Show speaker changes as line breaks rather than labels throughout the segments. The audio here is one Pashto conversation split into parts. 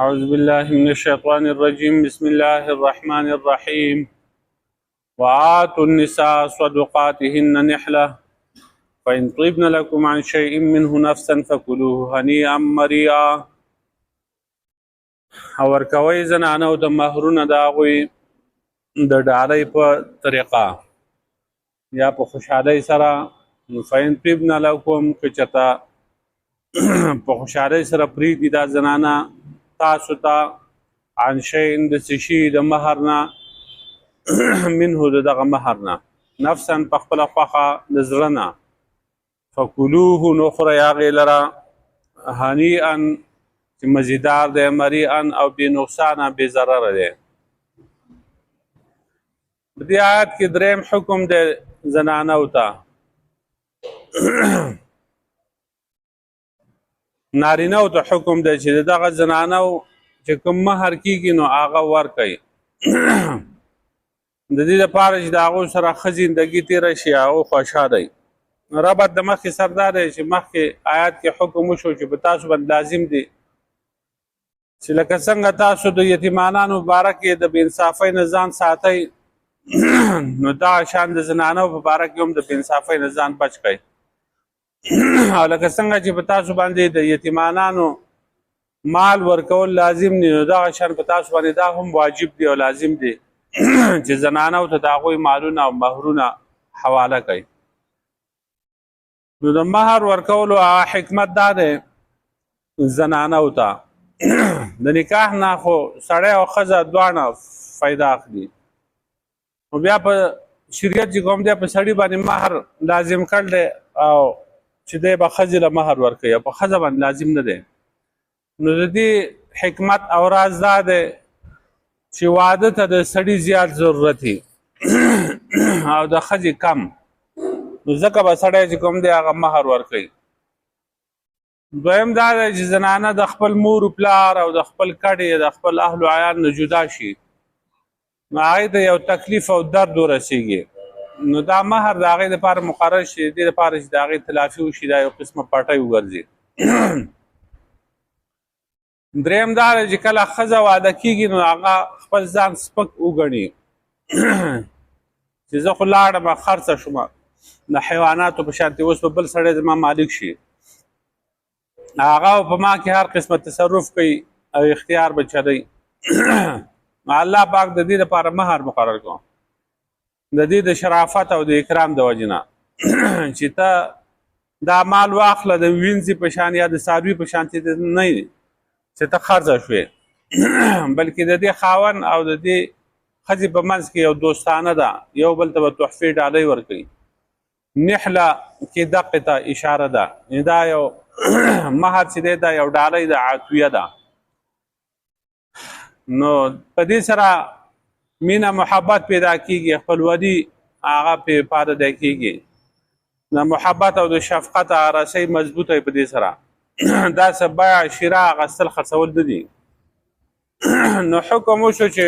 أعوذ بالله من الشيطان الرجيم بسم الله الرحمن الرحيم وآتوا النساء صدقاتهن نحلة فإن طيبن لكم عن شيء منه نفسا فكلوه هنيئا مريئا. او ورکوي زنانو د مهرونه د هغوی د ډالۍ په طریقه یا په خوشحالۍ سره. فإن طيبن لكم که چېرته په خوشحالۍ سره پرېږدي دا زنانه تاسو ته عن شیء د څه شي د مهر نه منه د دغه مهر نه نفسا په خپله خوښه د زړه نه فکلوه نو خورئ هغې لره هنیئا چې مزیدار دی مریئا او بې نقصانه بې ضرره دی. په دې آیت کې دریم حکم دی زنانو ته نارینهو ته حکم دی چې دغه زنانو چې کوم مهر کېږي نو هغه ورکوئ د دې لپاره چې د هغو سره ښه زندګي تېره شي هغو خوشحاله وي. ربط د مخکې سر دا دی چې مخکې آیات کې حکم وشو چې په تاسو باندې لازم دی چې لکه څنګه تاسو د یتیمانانو باره کې د بې انصافۍ نه ځان ساتئ نو دغه شان د زنانو په باره کې هم د بې انصافۍ نه ځان بچ کړئ او لکه څنګه چې په تاسو باندې د یتیمانانو مال ورکول لازم دی نو دغه شان په تاسو باندې دا هم واجب دی او لازم دی چې زنانو ته د هغوی مالونه او مهرونه حواله کوي. نو د مهر ورکولو حکمت دا دی زنانو ته د نکاح نه خو سړی او ښځه دواړه فایده اخلي نو بیا په شریعت چې کوم دی په سړي باندې مهر لازم کړ دی او چې دی به ښځې له مهر ورکوي او په ښځه باندې لازم نه دی. نو د دې حکمت او راز دا دی چې واده ته د سړي زیات ضرورت وي او د ښځې کم نو ځکه به سړی چې کوم دی هغه مهر ورکوي. دویم دا دی چې زنانه د خپل مور و پلار او د خپل کډې د خپل اهل و عیال نه جدا شي نو هغې ته یو تکلیف او درد ورسیږي نو دا مهر د هغې دپاره مقرر شي د دې دپاره چې د هغې تلافي وشي دا یو قسمه پټۍ وګرځي. دریم دا دی چې کله ښځه واده کېږي نو هغه خپل ځان سپک وګڼي چې زه خو لاړم خرڅه شومه د حیواناتو په شانتې اوس به بل سړی زما مالک شي هغه په ما کې هر قسمه تصرف کوي او اختیار به چلی الله پاک د دې لپاره مهر مقرر کړو د دې د شرافت او د اکرام د وجې نه چې ته دا مال واخله د وینځي په شان یا د څاروي په شانتې نه چې ته خرڅه شوې بلکې د دې خاوند او د دې ښځې په منځ کې یو دوستانه ده یو بل ته به تحفې ډالۍ ورکوي. نحله کې دقې ته اشاره ده دا یو مهر چې دی دا یو ډالۍ ده عطویه ده نو په دې سره مینه محبت پیدا کېږي خپلولي هغه پې پاده کېږي د محبت او د شفقت رسۍ مضبوطه په دې سره داسې بیع شراء اخیستل خرڅول نه دي. نو حکم وشو چې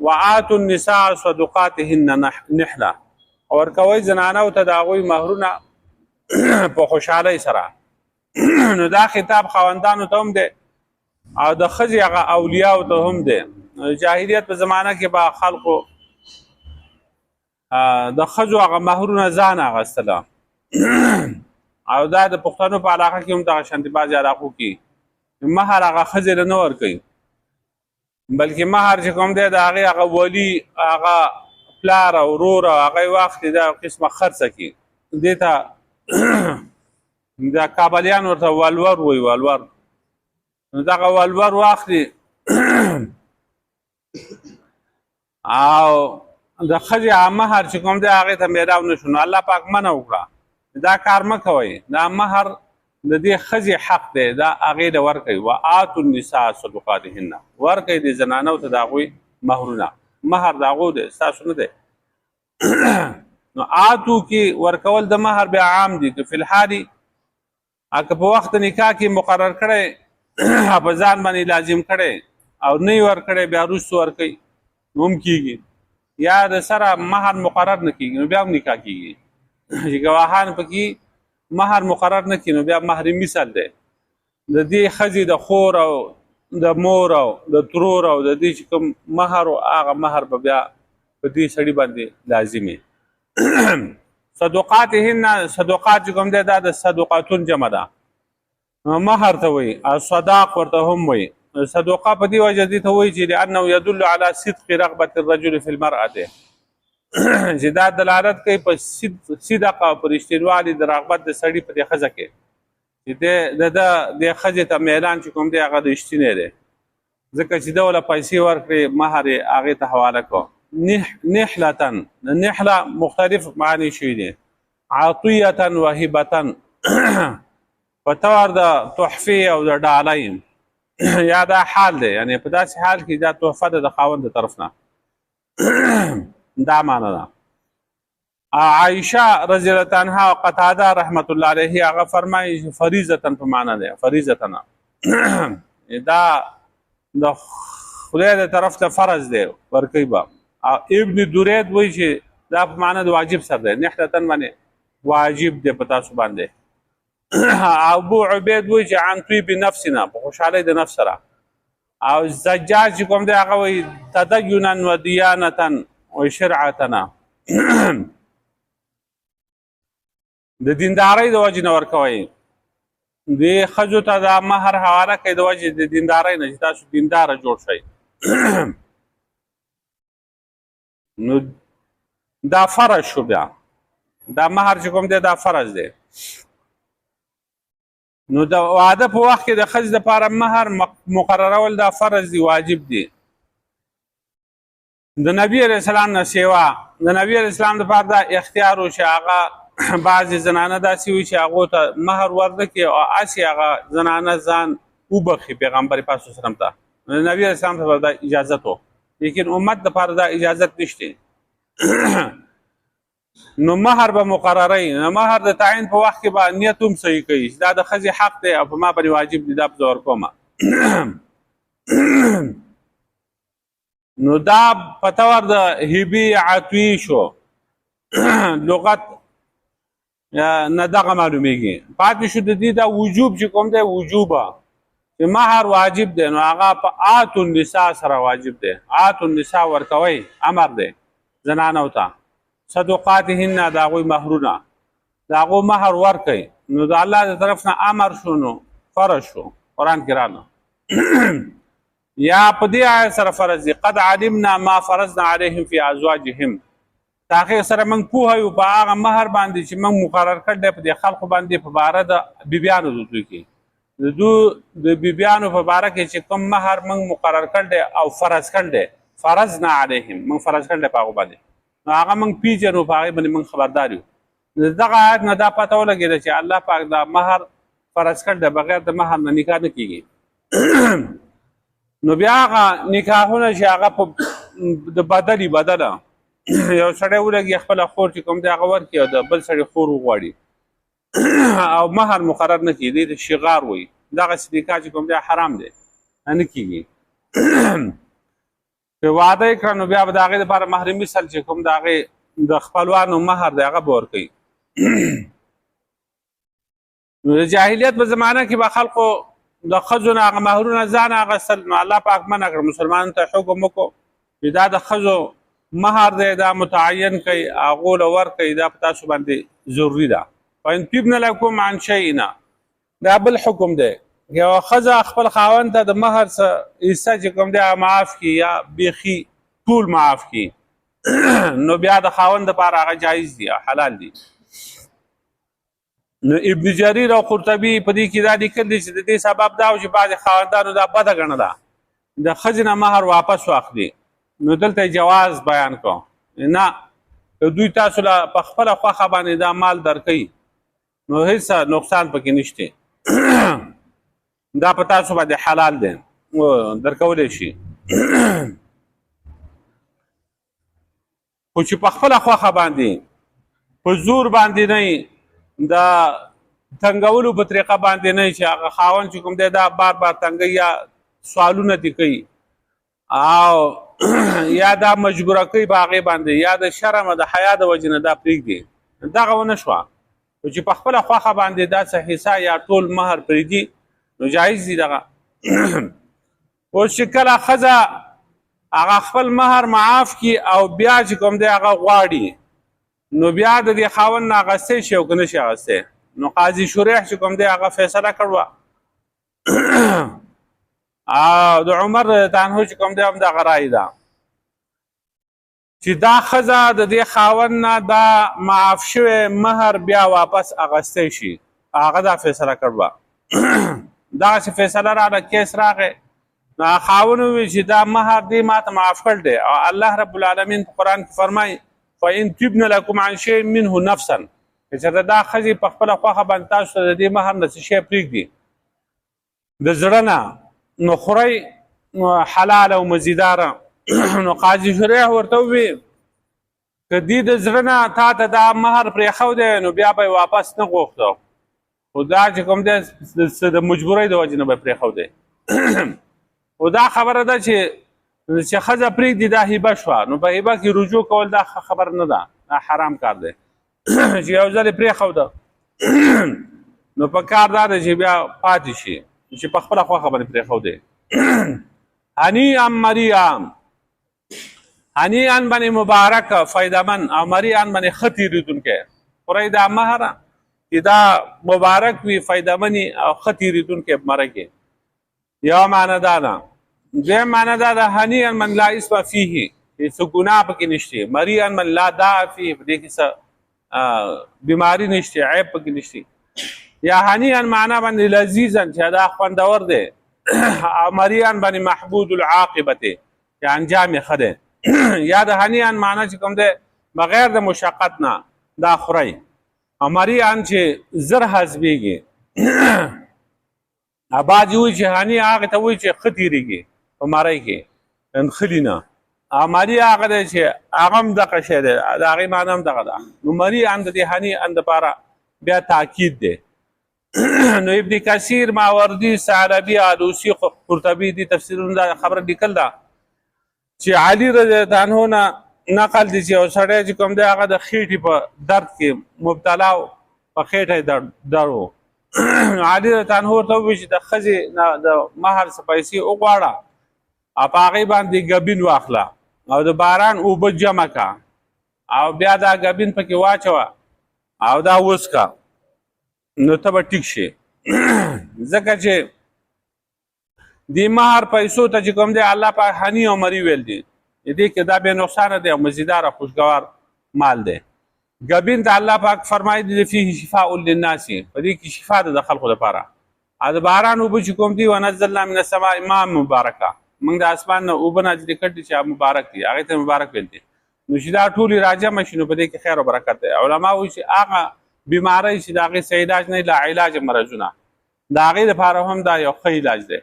وآتوا النساء صدقاتهن نحله ورکوئ زنانو ته د هغوی مهرونه په خوشحالۍ سره نو دا خطاب خاوندانو ته هم دی او د ښځې هغه اولیاو ته هم دی. جاهلیت په زمانه کې به خلقو د ښځو هغه مهرونه ځان اخیستله او دا د پښتنو په علاقه کې هم دغه شانتې بعضې علاقو کې مهر هغه ښځې له نه ورکوي بلکې مهر چې کوم دی د هغې هغه ولي هغه پلار او ورور او هغه یې واخلي دا قسمه خرڅه کړي دې ته دا کابلیان ورته ولور وایي ولور نو دغه ولور واخلي او د ښځې مهر چې کوم دی هغې ته میلاو نه شو نو الله پاک منع وکړه دا کار مه کوئ دا مهر د دې ښځې حق دی دا هغې له ورکوئ وآتوا النساء صدقاتهن ورکوئ د زنانو ته د هغوی مهرونه مهر د هغو دی ستاسو نه دی. نو آتو کې ورکول د مهر بیا عام دي که فی الحالي که په وخت نکاح کې مقرر کړی په ځان باندې لازم کړی او نه یې ورکړی بیا وروسته ورکوي نو هم کېږي یا د سره مهر مقرر نه کېږي نو بیا هم نکاح کېږي چې ګواهان پکې مهر مقرر نه کړي نو بیا مهر مثل دی د دې ښځې د خور او د مور او د ترور او د دې چې کوم مهر او هغه مهر به بیا په دې سړي باندې لازمي صدقاتهن صدقات چې کوم دی دا د صدقاتون جمع ده مهر ته وایي او صداق ورته هم وایي صدقه په دې وجه دي ته وایي چې لأنه يدل على صدق رغبة الرجل في المرأة چې دا دلالت کوي په صدقه او په رښتینوالي د رغبت د سړي په دې ښځه کې چې د ښځې ته میلان چې کوم دی هغه رښتینی دی ځکه چې ده وله پیسې ورکړې مهر یې هغې ته حواله کړو نحلتن نحله مختلف معنی شوي دي عطیة وهبة په طور د تحفې او د ډالۍ یا دا حال دی یعنی په داسې حال کې دا تحفه ده د خاوند د طرف نه دا معنی ده عائشه رضی الله عنها او قتاده رحمت الله علیه هغه فرمایي فریضه په معنی ده فریضه دا د خدای د طرف ته فرض دی ورکوي به ابن درید وایي چې دا په معنی د واجب سره دی نحلتن باندې واجب دی په تاسو باندې ابو عبید وایي چې عن طیب نفسنا په خوشحالۍ د نفس سره او زجاج چې کوم دی هغه وایي تدینا و دیانتا و شرعتنا د دیندارۍ د وجې نه ورکوئ دې ښځو ته دا مهر حواله کوي د وجې د دیندارۍ نه چې تاسو دینداره جوړ شئ نو دا فرض شو بیا دا مهر چې کوم دی دا فرض دی نو د واده په وخت کې د ښځې دپاره مهر مقررول دا فرض دی واجب دی د نبی علیه السلام نه سیوا د نبی علیه السلام دپاره دا اختیار و چې هغه بعضې زنانه داسې وي چې هغو ته مهر ورنه کړي او هسې هغه زنانه ځان وبخي پیغمبر پاک صلی الله علیه وسلم ته د نبی علیه السلام دپاره دا اجازت و لیکن امت دپاره دا اجازت نشته نو مهر به مقرروي نو مهر د تعین په وخت کې به نیت هم صحیح کوي دا د ښځې حق دی او په ما باندې واجب دی دا په زه ورکومه نو دا په طور د هبې عطوي شو لغت نه دغه معلومیږي پاتې شو د دې دا وجوب چې کوم دی وجوبه چې مهر واجب دی نو هغه په آت النساء سره واجب دی آت النساء ورکوئ امر دی زنانو ته صدقاتهن د هغوی مهرونه د هغو مهر ورکئ نو د الله د طرف نه امر شو نو فرض شو قرآن کې راغله یا په دې آیت سره فرض دی قد علمنا ما فرضنا علیهم فی ازواجهم تاخیر سره موږ پوه یو په هغه مهر باندې چې موږ مقرر کړی دی په دې خلقو باندې په باره د بیبیانو د دوی کې د بیبیانو په باره کې چې کوم مهر موږ مقرر کړی دی او فرض کړی دی فرضنا علیهم موږ فرض کړی دی په هغو باندې نو هغه موږ پیژنو په هغې باندې موږ خبردار یو دغه آیت نه دا پته ولګېده چې الله پاک دا مهر فرض کړی دی بغیر د مهر نه نکاح نه کېږي نو بیا هغه نکاحونه چې هغه د بدلي بدله یو سړی ولګي خپله خور چې کوم دی هغه ورکړي او د بل سړي خور وغواړي او مهر مقرر نه کړي دی د شغار وایي دغسې نکاح چې کوم دی حرام دی نه کېږي که واده یې کړه نو بیا به د هغې دپاره مهر مثل چې کوم د هغې د خپلوانو مهر دی هغه به ورکوي نو د جاهلیت په زمانه کې به خلقو د ښځو نه هغه مهرونه ځان اخیستل نو الله پاک منع کړ مسلمانانو ته حکم وکړو چې دا د ښځو مهر دی دا متعین کوي هغو له ورکوي دا په تاسو باندې ضروري ده فإن طبن لکم عن شیئنا دا بل حکم دی یو ښځه خپل خاوند ته د مهر څه حصه چې کوم دی معاف کړي یا بیخي ټول معاف کړي نو بیا د خاوند دپاره هغه جایز دي او حلال دي نو ابن جریر او قرطبي په دې کې دا لیکل دي چې د دې سبب دا و چې بعضې خاوندانو دا بده ګڼله د ښځې نه مهر واپس واخلي نو دلته جواز بیان کو نه که دوی تاسو له په خپله خوښه باندې دا مال درکوي نو هېڅ نقصان پکې نشته دا په تاسو باندې حلال دی درکولی شي خو چې په خپله خوښه باندې په زور باندې نه د تنګولو په طریقه باندې نه چې هغه خاوند چې کوم دی دا بار بار تنګوي یا سوالونه دې کوي او یا دا مجبوره کوي په هغې باندې یا د شرم د حیا د وجې نه دا پرېږدي دغه ونه شوه چې په خپله خوښه باندې دا څه حصه یا ټول مهر پرېږدي نو جایز دي دغه اوس چې کله ښځه هغه خپل مهر معاف کی او بیا چې کوم دی هغه غواړي نو بیا د دې خاوند نه اخیستی شي او که نه شي اخیستی نو قاضي شریح چې کوم دی هغه فیصله کړوه او د عمر رضی عنه چې کوم دی همدغه رایې ده چې دا ښځه د دې خاوند نه دا معاف شوی مهر بیا واپس اخیستی شي هغه دا فیصله کړوه دغسې فیصله راغله کیس راغی نو خاوند وویل چې دا مهر دی ما ته معاف کړ دی او الله رب العالمین په قرآن کې فرمایي فإن تبن لكم عن شيء منه نفسا چې دا ښځې په خپله خوښه باندې تاسو ته د دې مهر نه څه شی پرېږدي د زړه نه نو خورئ حلال او مزیداره نو قاضي شریح ورته وویل که دې د زړه نه تا ته دا مهر پرېښودی نو بیا به یې واپس نه غوښته خو دا چې کوم دی د مجبورۍ د وجې نه به یې پرېښودی خو دا خبره ده چې ښځه پرېږدي دا هیبه شوه نو په هیبه کې رجوع کول دا خبر نه ده دا حرام کار دی چې یو ځل یې پرېښوده نو په کار دا ده چې بیا پاتې شي چې په خپله خوښه باندې پرېښودی هنیئا مریئا هنیئا باندې مبارک فایدهمن او مریئا باندې ښه تېرېدونکی خورئ دا مهر چې دا مبارک وي فایدهمن او ښه تېرېدونکی په مره کې یوه معنی دا ده دویم معنی دا ده هنیئا من لا اسم فیه چې څه ګناه پکې نشته مریئا من لا داع فیه په دې کې څه بیماري نشته عیب پکې نشته یا هنیئا معنا باندې لذیذا چې دا خوندور دی او مریئا باندې محمود العاقبت چې انجام یې ښه دی یا د هنیئا معنا چې کوم دی بغیر د مشقت نه دا خورئ او مریئا چې زر حذفېږي بعضې وایي چې هني هغې ته وایي چې ښه تېرېږي په مرۍ کې خلي نه او مري هغه دی چې هغه هم دغه شی دی د هغې معنی هم دغه ده نو مري ان د دې هني ان دپاره بیا تاکید دی نو ابن کثیر ماوردي ثعلبي آلوسي قرطبي دي تفسیرونه دا خبره لیکل ده چې علي رضی الله عنه نه نقل دي چې یو سړی چې کوم دی هغه د خېټې په درد کې مبتلا و په خېټه یې درد و علي رضی الله عنه ورته وویل چې د ښځې د مهر څه پیسې وغواړه او په هغې باندې ګبین واخله او د باران اوبه جمع که او بیا دا ګبین پکې واچوه او دا وڅکه نو ته به ټیک شي ځکه چې دې مهر پیسو ته چې کوم دی الله پاک هني او مري ویل دي دې کې دا بې نقصانه دی او مزیدار خوشګوار مال دی ګبین ته الله پاک فرمایي دي فيه شفاء للناس په دې کې شفا ده د خلکو لپاره او د باران اوبه چې کوم دي ونزلنا من السماء ماء مبارکه موږ د اسمان نه اوبه نازلې کړي دي چې مبارک دي هغې ته مبارک ویل دي نو چې دا ټولې راجمع شي نو په دې کې خیر او برکت دی علما وایي چې هغه بیماری چې د هغې څه علاج نه لا علاج مرضونه د هغې دپاره هم دا یو ښه علاج دی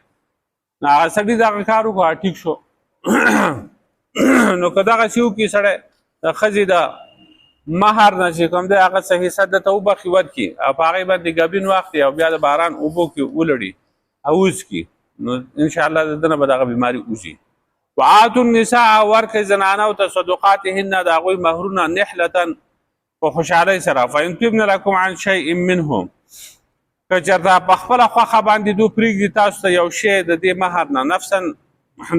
نو هغه سړي دغه کار وکړه ټیک شو نو که دغسې وکړي سړی د ښځې د مهر نه چې کوم دی هغه څه حصه درته وبخښي ورکړي او په هغې باندې ګبین واخلي او بیا د باران اوبو کې ولړي او وڅکي نو انشاءالله د ده نه به دغه بیماري وځي وآتوا النساء ورکړئ زنانو ته صدقاتهن د هغوی مهرونه نحلة په خوشحالۍ سره فإن طبن لکم عن شیء منه که چېرته په خپله خوښه باندې دو پرېږدي تاسو ته یو شی د دې مهر نه نفسا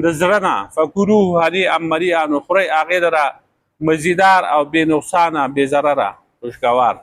د زړه نه فکلوه هنیئا مریئا نو خورئ هغې لره مزیدار او بې نقصانه بې ضرره خوشګوار